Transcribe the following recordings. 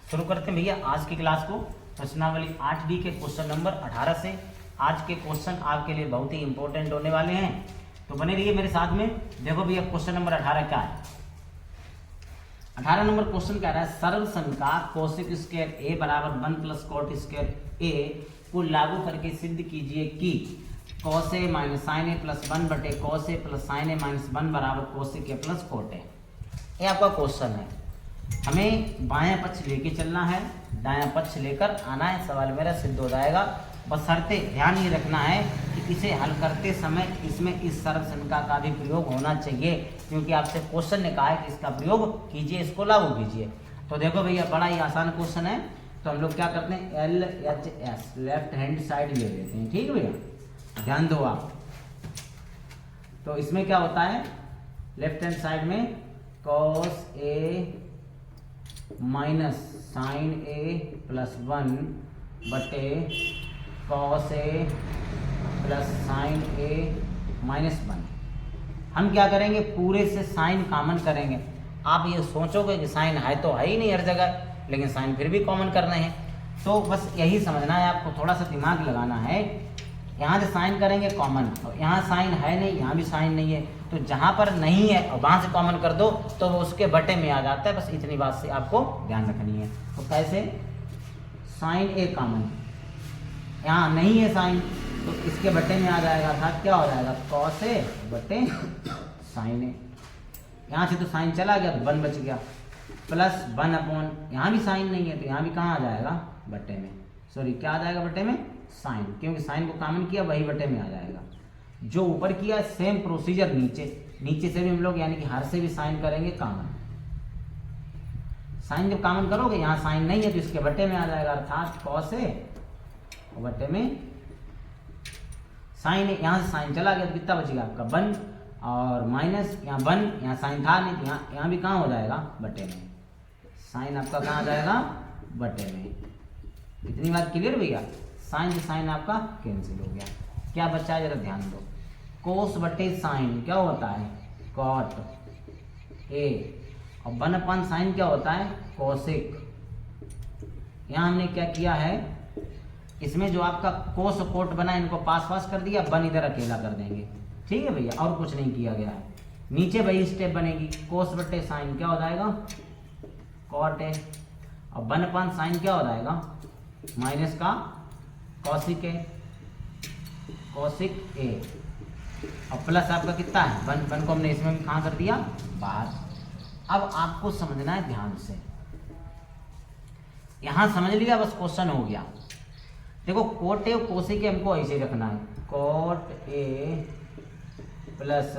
शुरू करते हैं भैया आज की क्लास को। प्रश्नावली 8D के क्वेश्चन नंबर 18 से। आज के क्वेश्चन आपके लिए बहुत ही इंपॉर्टेंट होने वाले हैं, तो बने रहिए मेरे साथ में। देखो भैया क्वेश्चन नंबर 18 क्या है। 18 नंबर क्वेश्चन कह रहा है सरल समीका कोसेक स्क्वायर ए बराबर 1 प्लस कॉट स्क्वायर ए को लागू करके सिद्ध कीजिए कि cos A minus sine A plus 1 बटे cos A plus sine A minus 1 बराबर cosec A plus cot A. ये आपका क्वेश्चन है। हमें बायां पक्ष लेके चलना है, दायां पक्ष लेकर आना है। सवाल मेरा सिद्ध हो जाएगा। बशर्ते ध्यान ये रखना है कि इसे हल करते समय इसमें इस सरल समीका का भी प्रयोग होना चाहिए, क्योंकि आपसे क्वेश्चन ने कहा है कि इसका प्रयोग कीजिए, इसको लागू कीजिए। तो देखो भैया बड़ा ही आसान क्वेश्चन है। तो हम लोग क्या करते हैं, LHS लेफ्ट हैंड साइड ले लेते हैं। ठीक है भैया, ध्यान दो आप। तो इसमें क्या होता है, लेफ्ट हैंड साइड में cos A minus sine A plus 1 बटे cos A plus sine A minus 1। हम क्या करेंगे, पूरे से साइन कॉमन करेंगे। आप ये सोचोगे कि साइन है तो है ही नहीं हर जगह, लेकिन साइन फिर भी कॉमन करने हैं। तो बस यही समझना है आपको, थोड़ा सा दिमाग लगाना है। यहाँ से साइन करेंगे कॉमन, तो यहाँ साइन है नहीं, यहाँ भी साइन नहीं है, तो जहाँ पर नहीं है और वहाँ से कॉमन कर दो तो वो उसके बटे में आ जाता है। बस इतनी बात से आपको ध्यान रखनी है। तो कैसे, साइन ए कॉमन, यहाँ नहीं है साइन तो इसके बटे में आ जाएगा, था क्या हो जाएगा, कॉस ए बटे साइन ए। यहाँ से तो साइन चला गया तो 1 बच गया, प्लस 1 अपॉन, यहाँ भी साइन नहीं है तो यहाँ भी कहाँ आ जाएगा, बटे में। सॉरी क्या आ जाएगा बटे में, साइन, क्योंकि साइन को कॉमन किया वही बटे में आ जाएगा। जो ऊपर किया सेम प्रोसीजर नीचे से भी हम लोग यानी कि हर से भी साइन करेंगे कॉमन। साइन जब कॉमन करोगे, यहाँ साइन नहीं है तो इसके बटे में आ जाएगा, अर्थात कॉस ए बटे में साइन ए। यहाँ से साइन चला गया तो कितना बच गया आपका 1 और माइनस यहाँ 1, यहाँ साइन था नहीं तो यहाँ भी कहाँ हो जाएगा, बटे में। साइन आपका कहाँ आ जाएगा, बटे में। इतनी बात क्लियर भैया। साइन से साइन आपका कैंसिल हो गया। क्या बचा है जरा ध्यान दो, कोस बटे साइन क्या होता है, कॉट ए, और 1 अपॉन साइन क्या होता है, कोसेक। यहाँ हमने क्या किया है, इसमें जो आपका कोस कोट बना इनको पास कर दिया, 1 इधर अकेला कर देंगे। ठीक है भैया, और कुछ नहीं किया गया है। नीचे वही स्टेप बनेगी, कोस बटे साइन क्या हो जाएगा, कॉट ए, और 1 अपॉन साइन क्या हो जाएगा, माइनस का कॉसिक ए, कॉसिक ए, और प्लस आपका कितना है 1 को हमने इसमें भी कहाँ कर दिया, बाहर। अब आपको समझना है ध्यान से, यहां समझ लिया बस क्वेश्चन हो गया। देखो कोट ए और कोसिक ए हमको ऐसे रखना है, cot A plus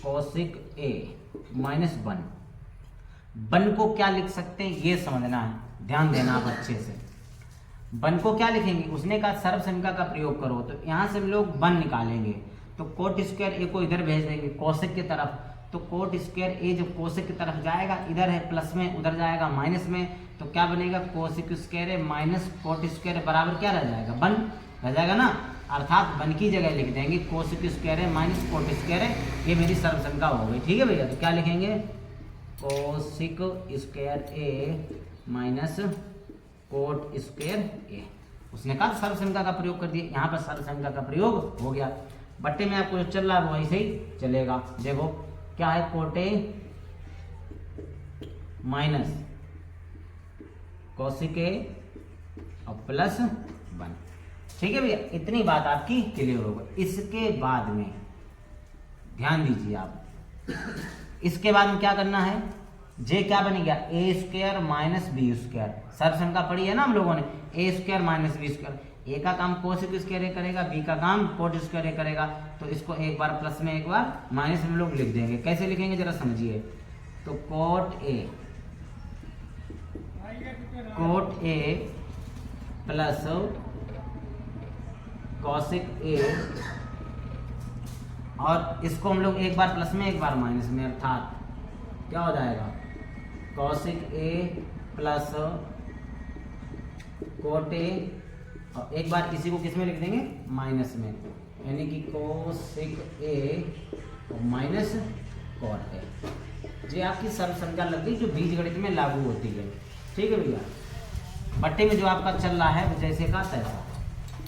cosec A minus 1 को क्या लिख सकते हैं ये समझना है, ध्यान देना आप अच्छे से। 1 को क्या लिखेंगे, उसने कहा सर्व समीका का प्रयोग करो, तो यहाँ से हम लोग 1 निकालेंगे तो कोट स्क्वायर ए को इधर भेज देंगे कोसेक की तरफ। तो कोट स्क्वायर ए जब कोसेक की तरफ जाएगा, इधर है प्लस में, उधर जाएगा माइनस में, तो क्या बनेगा, कोसेक स्क्वायर ए माइनस कोट स्क्वायर बराबर क्या रह जाएगा, 1 रह जाएगा ना। अर्थात 1 की जगह लिख देंगे कोसेक स्क्वायर ए माइनस कोट स्क्वायर ए। ये मेरी सर्व समीका हो गई। ठीक है भैया, तो क्या लिखेंगे, कोसेक स्क्वायर ए माइनस कोट स्क्वायर ए। उसने कहा सर्व समीका का प्रयोग कर दिया, यहाँ पर सर्व समीका का प्रयोग हो गया। बट्टे में आपको जो चल रहा है वो ऐसे ही चलेगा। देखो क्या है, कोट ए माइनस कोसिक ए और प्लस 1। ठीक है भैया, इतनी बात आपकी क्लियर हो गई। इसके बाद में ध्यान दीजिए आप, इसके बाद में क्या करना है, जे क्या बनेगा, ए स्क्वायर माइनस बी स्क्वायर। सर्व समीका पढ़ी है ना हम लोगों ने, ए स्क्वायर माइनस बी स्क्वायर। ए का काम कोसेक स्क्वायर ए करेगा, बी का काम कोट स्क्वायर ए करेगा। तो इसको एक बार प्लस में एक बार माइनस में लोग लिख देंगे। कैसे लिखेंगे जरा समझिए, तो कोट ए प्लस कोसेक ए, और इसको हम लोग एक बार प्लस में एक बार माइनस में, अर्थात क्या हो जाएगा, cosec A plus cot A, और एक बार इसी को किस में लिख देंगे, माइनस में, यानी कि cosec A minus cot A. ये आपकी सरल संख्या लग गई जो बीजगणित में लागू होती है। ठीक है भैया। बट्टे में जो आपका चल रहा है वो जैसे का तैसा,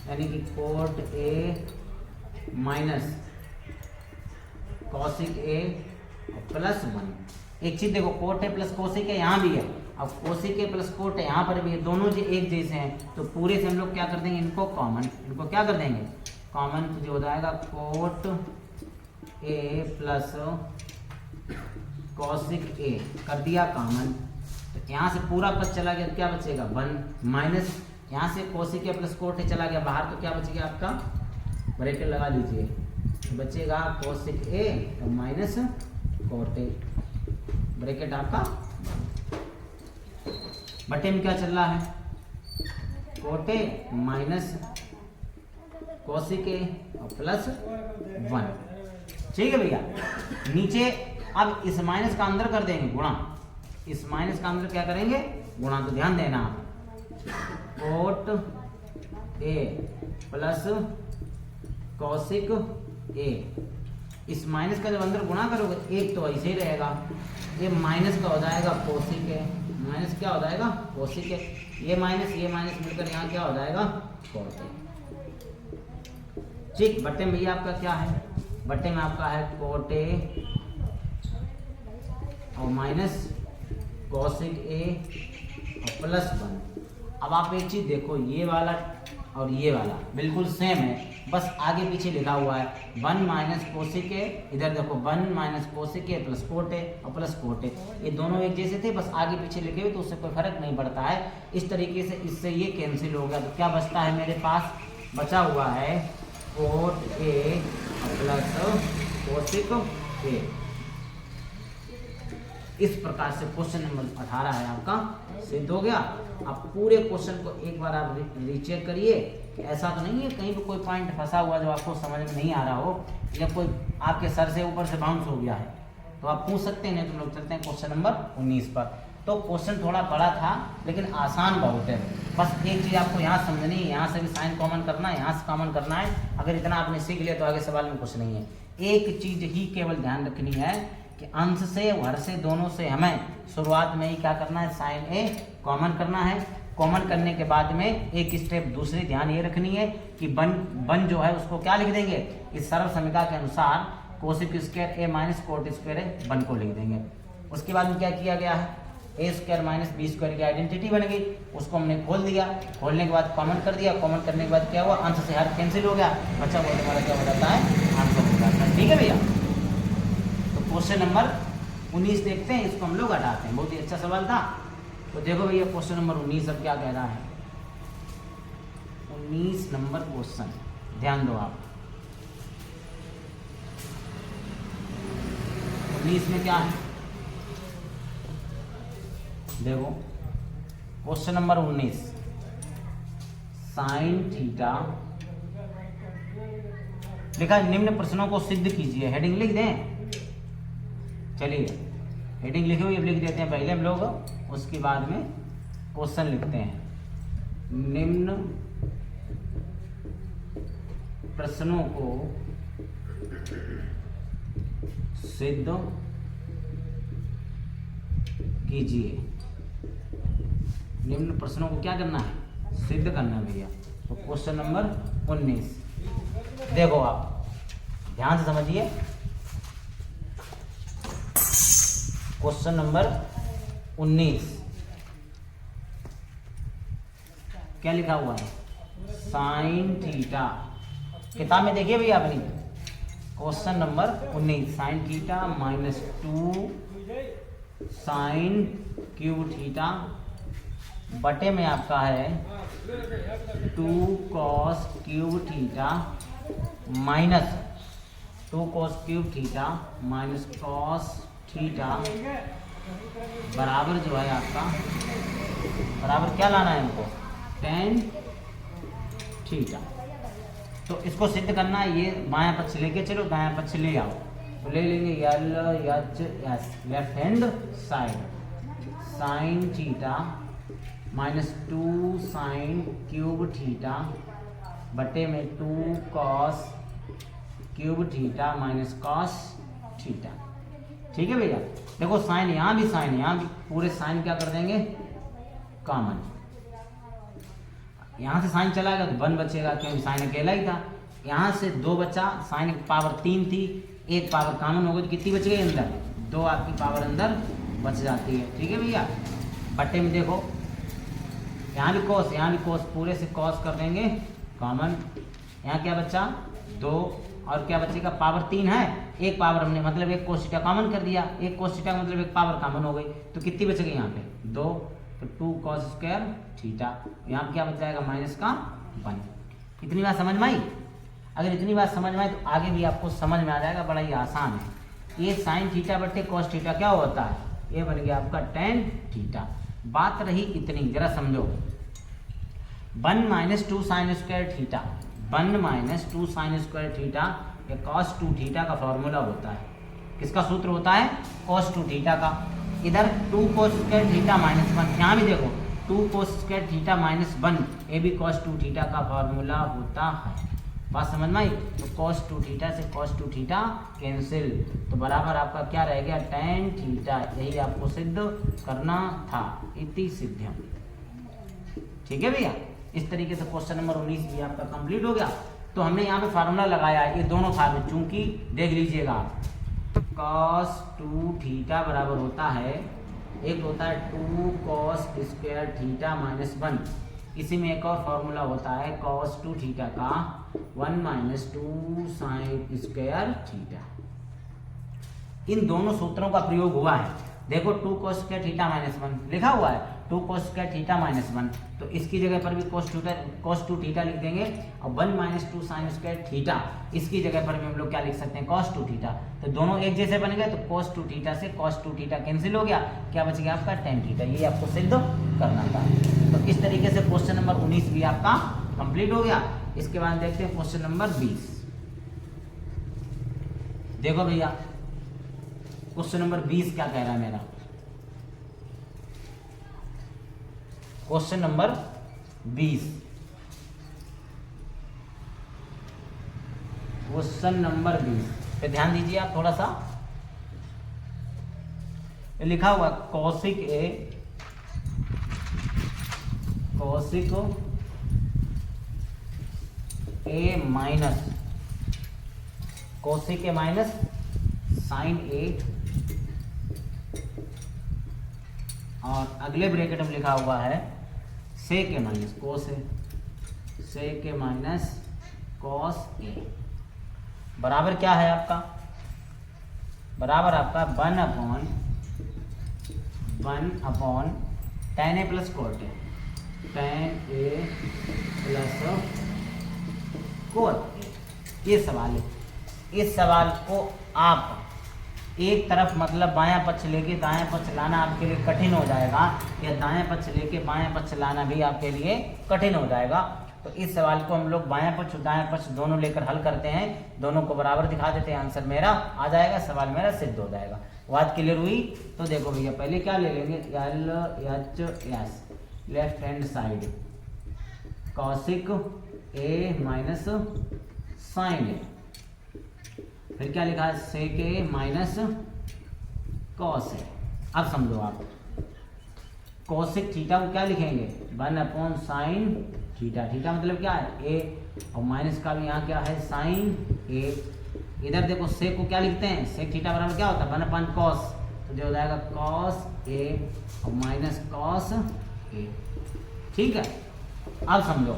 यानी कि cot A minus cosec A plus 1। एक चीज देखो, कोट ए प्लस कॉसिक ए यहाँ भी है, अब cosec A plus cot A यहाँ पर भी है, दोनों जो एक जैसे हैं तो पूरे से हम लोग क्या कर देंगे, इनको कॉमन, इनको क्या कर देंगे कॉमन, तो जो हो जाएगा कोट ए प्लस कॉसिक ए कर दिया कॉमन। तो यहाँ से पूरा पद चला गया, क्या बचेगा 1 माइनस यहाँ से cosec A plus cot A चला गया बाहर, तो क्या बचेगा आपका, ब्रैकेट लगा लीजिए, तो बचेगा कोसिक ए तो माइनस कोट ए, ब्रैकेट आपका। बटे में क्या चल रहा है, कोट ए माइनस कोसिक ए और प्लस 1। ठीक है भैया। नीचे अब इस माइनस का अंदर कर देंगे गुणा, इस माइनस का अंदर क्या करेंगे गुणा, तो ध्यान देना आप, कोट ए प्लस कॉसिक ए, इस माइनस का जब अंदर गुणा करोगे एक तो ऐसे ही रहेगा, ये माइनस का हो जाएगा कोसिक ए, माइनस क्या हो जाएगा कोसिक ए, ये माइनस मिलकर यहाँ क्या हो जाएगा कोट ए। ठीक, बट्टे में भैया आपका क्या है, बट्टे में आपका है कोट ए और माइनस कॉसिक ए और प्लस 1। अब आप एक चीज देखो, ये वाला और ये वाला बिल्कुल सेम है, बस आगे पीछे लिखा हुआ है 1 माइनस कोसिक ए, इधर देखो 1 minus cosec A plus cot A और प्लस कोट ए, ये दोनों एक जैसे थे, बस आगे पीछे लिखे हुए तो उससे कोई फर्क नहीं पड़ता है। इस तरीके से इससे ये कैंसिल हो गया, तो क्या बचता है मेरे पास, बचा हुआ है कोट ए प्लस कोसिक ए। इस प्रकार से क्वेश्चन नंबर 18 है आपका सिद्ध हो गया। आप पूरे क्वेश्चन को एक बार आप रीचेक करिए, ऐसा तो नहीं है कहीं पे कोई पॉइंट फंसा हुआ जो आपको समझ में नहीं आ रहा हो, या कोई आपके सर से ऊपर से बाउंस हो गया है तो आप पूछ सकते हैं, नहीं तो लोग चलते हैं क्वेश्चन नंबर 19 पर। तो क्वेश्चन थोड़ा बड़ा था लेकिन आसान बहुत है, बस एक चीज़ आपको यहाँ समझनी है, यहाँ से भी साइन कॉमन करना है, यहाँ से कॉमन करना है, अगर इतना आपने सीख लिया तो आगे सवाल में कुछ नहीं है। एक चीज़ ही केवल ध्यान रखनी है कि अंश से हर से दोनों से हमें शुरुआत में ही क्या करना है, साइन ए कॉमन करना है। कॉमन करने के बाद में एक स्टेप दूसरी ध्यान ये रखनी है कि बन जो है उसको क्या लिख देंगे, इस सरल समीकरण के अनुसार कोसिक स्क्वायर ए माइनस कोट स्क्वायर ए बन को लिख देंगे। उसके बाद में क्या किया गया है, ए स्क्वायर माइनस बी स्क्वायर की आइडेंटिटी बन गई, उसको हमने खोल दिया, खोलने के बाद कॉमन कर दिया, कॉमन करने के बाद क्या हुआ, अंश से हर कैंसिल हो गया, बचा हुआ हमारा क्या हो जाता है आंसर हो जाता है। ठीक है भैया। क्वेश्चन नंबर 19 देखते हैं, इसको हम लोग हटाते हैं, बहुत ही अच्छा सवाल था। तो देखो भैया क्वेश्चन नंबर 19 अब क्या कह रहा है, 19 नंबर क्वेश्चन ध्यान दो आप। 19 में क्या है देखो, क्वेश्चन नंबर 19 साइन थीटा लिखा, निम्न प्रश्नों को सिद्ध कीजिए। हेडिंग लिख दें, चलिए हेडिंग लिखे हुए लिख देते हैं पहले हम लोग, उसके बाद में क्वेश्चन लिखते हैं। निम्न प्रश्नों को सिद्ध कीजिए। निम्न प्रश्नों को क्या करना है, सिद्ध करना है भैया। तो क्वेश्चन नंबर 19 देखो, आप ध्यान से समझिए। क्वेश्चन नंबर 19 क्या लिखा हुआ है, साइन थीटा, किताब में देखिए भैया अपनी, question number 19 sine theta minus 2 sine cube theta बटे में आपका है 2 cos cube theta minus 2 cos cube theta minus cos theta बराबर जो है आपका, बराबर क्या लाना है हमको, tan थीटा। तो इसको सिद्ध करना है, ये बायां पक्ष लेके चलो, दायां पक्ष ले आओ, तो ले लेंगे LHS left hand side, sine theta minus 2 sine cube theta बटे में 2 cos cube theta minus cos theta. ठीक है भैया। देखो साइन यहाँ भी, साइन यहाँ भी, पूरे साइन क्या कर देंगे कॉमन। यहाँ से साइन चलाएगा तो 1 बचेगा क्योंकि साइन अकेला ही था। यहाँ से 2 बचा, साइन की पावर 3 थी, 1 पावर कॉमन हो गई तो कितनी बच गई अंदर, 2 आपकी पावर अंदर बच जाती है। ठीक है भैया। बट्टे में देखो यहाँ भी कॉस, यहाँ भी कॉस, पूरे से कॉस कर देंगे कॉमन। यहाँ क्या बचा 2 और क्या बचेगा पावर 3 है, 1 पावर हमने मतलब 1 कोस थीटा कॉमन कर दिया, 1 कोस थीटा मतलब 1 पावर कॉमन हो गई तो कितनी बच गई यहाँ पे 2, तो 2 कॉस स्क्वायर थीटा। यहाँ क्या बच जाएगा माइनस का 1। इतनी बात समझ में आई? अगर इतनी बात समझ में आए तो आगे भी आपको समझ में आ जाएगा, बड़ा ही आसान है। ये साइन थीटा बट्टे कॉस थीटा क्या होता है, ये बन गया आपका टेन थीटा। बात रही इतनी, जरा समझो। 1 minus 2 sine square theta, 1 minus 2 sine square theta ये कॉस 2 थीटा का फॉर्मूला होता है। किसका सूत्र होता है, कॉस 2 थीटा का। इधर 2 कोस स्क्वायर थीटा माइनस 1, यहाँ भी देखो 2 कोस स्क्वायर थीटा माइनस 1, ये भी कॉस 2 थीटा का फॉर्मूला होता है। बात समझ में आई? तो cos 2 थीटा से cos 2 थीटा कैंसिल, तो बराबर आपका क्या रह गया tan थीटा। यही आपको सिद्ध करना था, इति सिद्धम। ठीक है भैया। इस तरीके से क्वेश्चन नंबर 19 भी आपका कंप्लीट हो गया। तो हमने यहाँ पे फार्मूला लगाया है, ये दोनों फार्मूले, चूंकि देख लीजिएगा आप, cos 2 थीटा बराबर होता है, एक होता है 2 cos स्क्वायर थीटा माइनस 1, इसी में एक और फॉर्मूला होता है cos 2 थीटा का 1 माइनस 2 साइन स्क्वायर थीटा। इन दोनों सूत्रों का प्रयोग हुआ है। देखो 2 cos स्क्वायर थीटा माइनस 1 लिखा हुआ है, 2 cos स्क्वायर थीटा माइनस 1, तो इसकी जगह पर भी cos 2 थीटा लिख देंगे, और 1 माइनस 2 साइन स्क्वायर थीटा इसकी जगह पर भी हम लोग क्या लिख सकते हैं cos 2 थीटा। तो दोनों एक जैसे बन गए, तो cos 2 थीटा से cos 2 थीटा कैंसिल हो गया, क्या बच गया आपका tan थीटा। ये आपको सिद्ध करना था। तो इस तरीके से क्वेश्चन नंबर 19 भी आपका कंप्लीट हो गया। इसके बाद देखते हैं क्वेश्चन नंबर 20। देखो भैया क्वेश्चन नंबर 20 क्या कह रहा है मेरा, क्वेश्चन नंबर 20, क्वेश्चन नंबर 20 पे ध्यान दीजिए आप थोड़ा सा। लिखा हुआ Kaushik A minus Kaushik A minus sine ए, और अगले ब्रैकेट में लिखा हुआ है सेक ए minus cos A, sec A minus cos A, बराबर क्या है आपका, बराबर आपका 1 अपॉन tan ए प्लस cot ए, tan ए प्लस cot ए। ये सवाल है। इस सवाल को आप एक तरफ मतलब बायां पक्ष लेके दायां पक्ष लाना आपके लिए कठिन हो जाएगा, या दायां पक्ष लेके बायां पक्ष लाना भी आपके लिए कठिन हो जाएगा। तो इस सवाल को हम लोग बायां पक्ष दायां पक्ष दोनों लेकर हल करते हैं, दोनों को बराबर दिखा देते हैं, आंसर मेरा आ जाएगा, सवाल मेरा सिद्ध हो जाएगा। बात क्लियर हुई? तो देखो भैया पहले क्या ले लेंगे, LHS left hand side cosec A minus sine A, फिर क्या लिखा है सेक ए माइनस कॉस ए। अब समझो आप कौशिक थीटा को क्या लिखेंगे 1 अपॉन साइन थीटा, थीटा मतलब क्या है ए, और माइनस का भी यहाँ क्या है साइन ए। इधर देखो सेक को क्या लिखते हैं, सेक थीटा बराबर क्या होता है 1 अपॉन कॉस, तो जो हो जाएगा कॉस ए और माइनस कॉस ए। ठीक है। अब समझो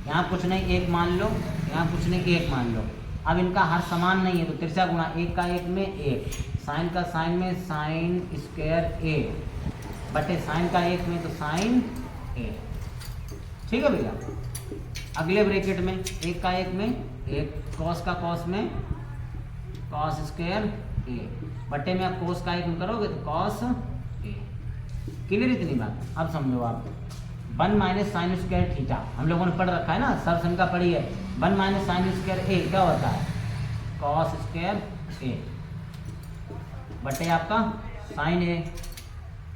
यहाँ कुछ नहीं एक मान लो, यहाँ कुछ नहीं एक मान लो। अब इनका हर समान नहीं है तो तिरछा गुणा, एक का एक में एक, साइन का साइन में साइन स्क्वायर ए बटे साइन का एक में तो साइन ए। ठीक है भैया। अगले ब्रैकेट में एक का एक में एक, कॉस का कॉस में कॉस स्क्वायर ए बटे में आप कॉस का एक में करोगे तो कॉस ए। क्लियर इतनी बात? अब समझो आप 1 माइनस साइन स्क्वायर थीटा हम लोगों ने पढ़ रखा है ना, सर्वसंख्या पढ़ी है। 1 माइनस साइन स्क्वायर ए क्या होता है कॉस स्क्वायर ए बटे आपका साइन ए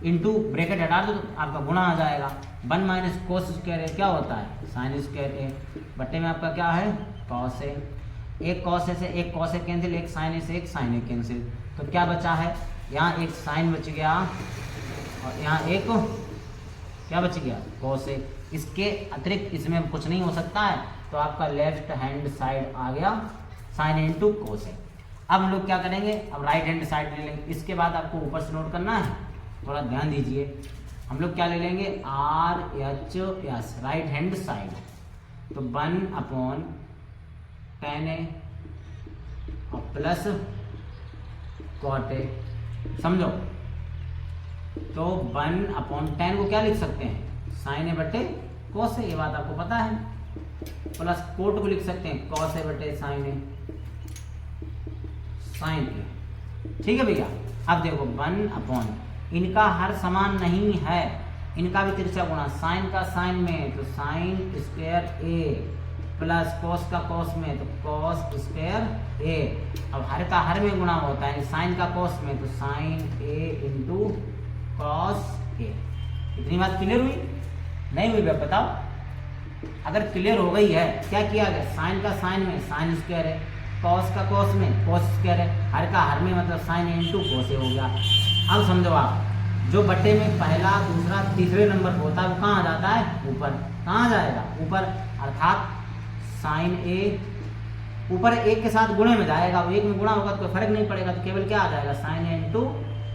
इंटू ब्रैकेट हटा दो तो आपका गुणा आ जाएगा। 1 माइनस कोस स्क्वायर ए क्या होता है साइन स्क्वायर ए बटे में आपका क्या है कॉस ए। एक कॉस ए से एक कॉस ए कैंसिल, एक साइन ए से एक साइन ए कैंसिल, तो क्या बचा है यहाँ एक साइन बच गया और यहाँ एक क्या बच गया, कोसेक। इसके अतिरिक्त इसमें कुछ नहीं हो सकता है, तो आपका लेफ्ट हैंड साइड आ गया साइन इनटू कोसेक। अब हम लोग क्या करेंगे, अब राइट हैंड साइड ले लेंगे। इसके बाद आपको ऊपर से नोट करना है, थोड़ा ध्यान दीजिए। हम लोग क्या ले लेंगे, are H S right hand side, तो 1/10 और प्लस कॉट ए, समझो। तो 1/10 को क्या लिख सकते हैं, साइन ए बटे कॉस ए, ये बात आपको पता है। प्लस कोट को लिख सकते हैं कॉस ए बटे साइन ए, साइन ए, ठीक है भैया। अब देखो 1/, इनका हर समान नहीं है, इनका भी तिरछा गुणा, साइन का साइन में तो साइन स्क्वायर ए, प्लस कॉस का कॉस में तो कॉस स्क्वायर ए। अब हर का हर में गुणा होता है, साइन का कॉस में तो साइन ए इंटू कॉस ए। इतनी बात क्लियर हुई, नहीं हुई भैया बताओ? अगर क्लियर हो गई है, क्या किया गया, साइन का साइन में साइन स्क्वायर है, कॉस का कॉस में कॉस स्क्वायर है, हर का हर में मतलब साइन इंटू कॉस ए हो गया। अब समझो आप, जो बट्टे में पहला दूसरा तीसरे नंबर पर होता है वो कहाँ आ जाता है, ऊपर। कहाँ जाएगा, ऊपर, अर्थात साइन ए ऊपर एक के साथ गुणे में जाएगा, वो एक में गुणा होगा तो कोई फर्क नहीं पड़ेगा, तो केवल क्या आ जाएगा, साइन ए इंटू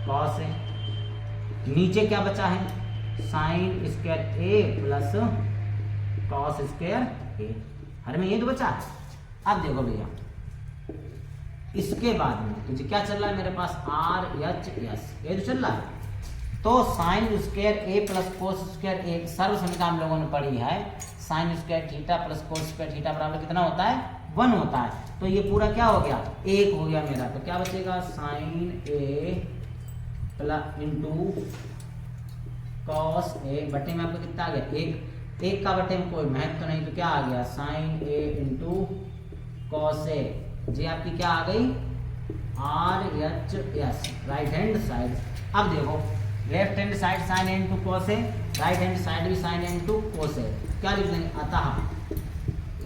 कॉस ए। नीचे क्या बचा है, साइन स्क्वायर ए प्लस कॉस स्क्वायर ए, हर में ये तो बचा है। अब देखो भैया, इसके बाद में तुझे क्या चल रहा है मेरे पास, आर एच एस, ये तो चल रहा है। तो साइन स्क्वायर ए प्लस कोस स्क्वायर ए सर्व समीकरण हम लोगों ने पढ़ी है, sine square theta plus cos square theta बराबर कितना होता है, 1 होता है। तो ये पूरा क्या हो गया, 1 हो गया मेरा, तो क्या बचेगा, sign A plus into cos ए, बटे में आपको कितना आ गया, 1 का बटे में कोई महत्व तो नहीं, तो क्या आ गया, sine A into cos A. जी आपकी क्या आ गई, R H S right hand side. अब देखो left hand side sine A into cos A, right hand side भी sine A into cos A, क्या लिख देंगे, अतः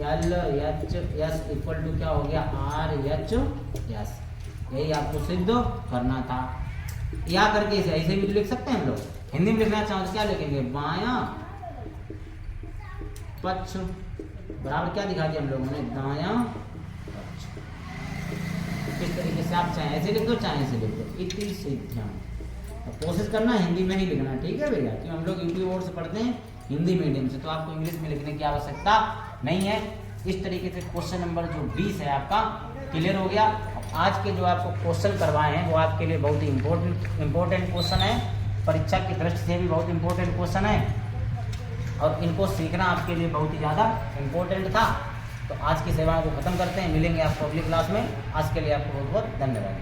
L H S equal to क्या हो गया, आर एच एस। यही आपको सिद्ध करना था, या करके इसे ऐसे भी लिख सकते हैं हम लोग। हिंदी में लिखना चाहो तो क्या लिखेंगे, बायां पक्ष बराबर क्या दिखा दिया हम लोगों ने, दायां पक्ष। इस तरीके से आप चाहे ऐसे लिख दो चाहे ऐसे लिख दो, इति सिद्ध्यम। कोशिश करना हिंदी में ही लिखना, ठीक है भैया, क्योंकि हम लोग यूपी बोर्ड से पढ़ते हैं हिंदी मीडियम से, तो आपको इंग्लिश में लिखने की आवश्यकता नहीं है। इस तरीके से क्वेश्चन नंबर जो 20 है आपका क्लियर हो गया। आज के जो आपको क्वेश्चन करवाए हैं वो आपके लिए बहुत ही इम्पोर्टेंट क्वेश्चन है, परीक्षा की दृष्टि से भी बहुत इंपॉर्टेंट क्वेश्चन है, और इनको सीखना आपके लिए बहुत ही ज़्यादा इम्पोर्टेंट था। तो आज की सेवाओं को खत्म करते हैं, मिलेंगे आपको अगली क्लास में। आज के लिए आपको बहुत बहुत धन्यवाद।